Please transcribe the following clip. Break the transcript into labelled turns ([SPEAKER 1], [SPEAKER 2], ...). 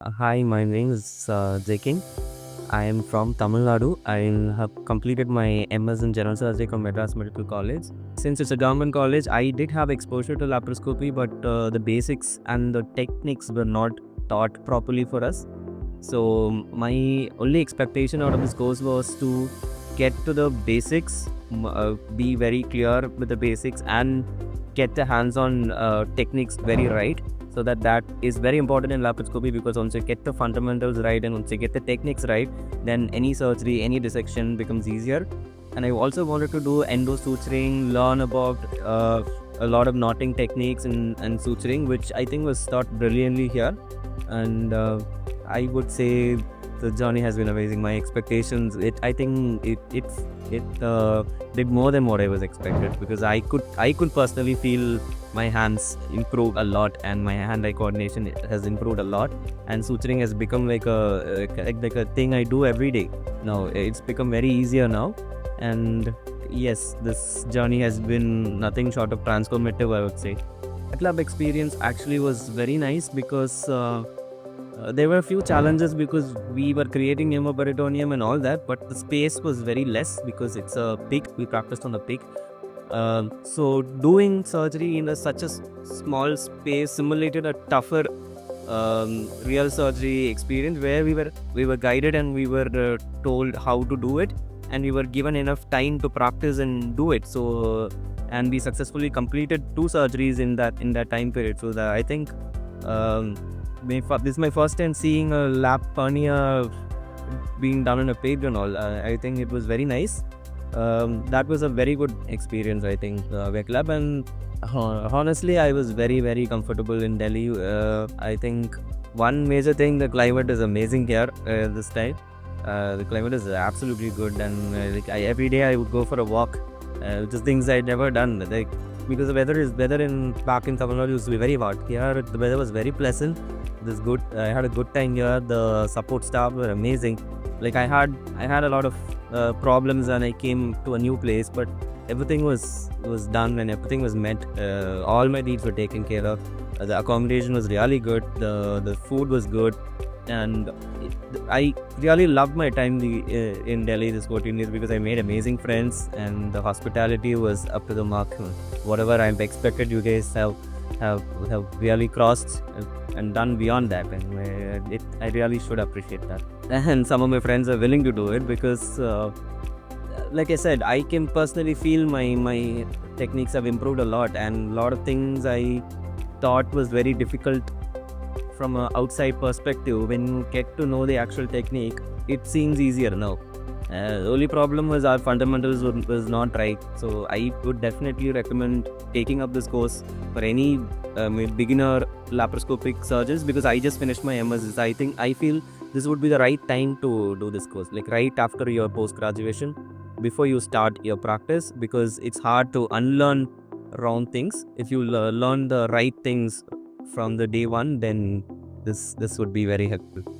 [SPEAKER 1] Hi, my name is Zekin. I am from Tamil Nadu. I have completed my MS in General Surgery from Madras Medical College. Since it's a government college, I did have exposure to laparoscopy, but the basics and the techniques were not taught properly for us. So my only expectation out of this course was to get to the basics, be very clear with the basics, and get the hands-on techniques very right. So that is very important in laparoscopy, because once you get the fundamentals right and once you get the techniques right, then any surgery, any dissection becomes easier. And I also wanted to do endo suturing, learn about a lot of knotting techniques and suturing, which I think was taught brilliantly here. And I would say the journey has been amazing. My expectations, I think it did more than what I was expected, because I could personally feel my hands improve a lot, and my hand-eye coordination has improved a lot, and suturing has become like a thing I do every day now. It's become very easier now, and yes, this journey has been nothing short of transformative, I would say. That lab experience actually was very nice, because there were a few challenges, because we were creating pneumoperitoneum and all that, but the space was very less because it's a pig. We practiced on the pig. So doing surgery in such a small space simulated a tougher real surgery experience, where we were guided and we were told how to do it, and we were given enough time to practice and do it. So and we successfully completed two surgeries in that time period. So that I think um, this is my first time seeing a lap hernia being done in a page and all. I think it was very nice. That was a very good experience, I think, Wet Lab. And honestly, I was very, very comfortable in Delhi. I think one major thing, the climate is amazing here this time. The climate is absolutely good, and every day I would go for a walk, just things I'd never done. Like, because the weather in back in Tamil Nadu used to be very hot. Here, the weather was very pleasant. This good. I had a good time here. The support staff were amazing. Like I had a lot of problems, and I came to a new place, but everything was done and everything was met. All my needs were taken care of. The accommodation was really good. The food was good, and I really loved my time in Delhi this 14 years, because I made amazing friends, and the hospitality was up to the mark. Whatever I expected, you guys have really crossed and done beyond that, and I really should appreciate that. And some of my friends are willing to do it, because like I said, I can personally feel my techniques have improved a lot, and a lot of things I thought was very difficult from an outside perspective, when you get to know the actual technique, it seems easier now. The only problem was our fundamentals was not right. So I would definitely recommend taking up this course for any beginner laparoscopic surgeons, because I just finished my MS. I feel this would be the right time to do this course, like right after your post graduation, before you start your practice, because it's hard to unlearn wrong things. If you learn the right things from the day one, then this would be very helpful.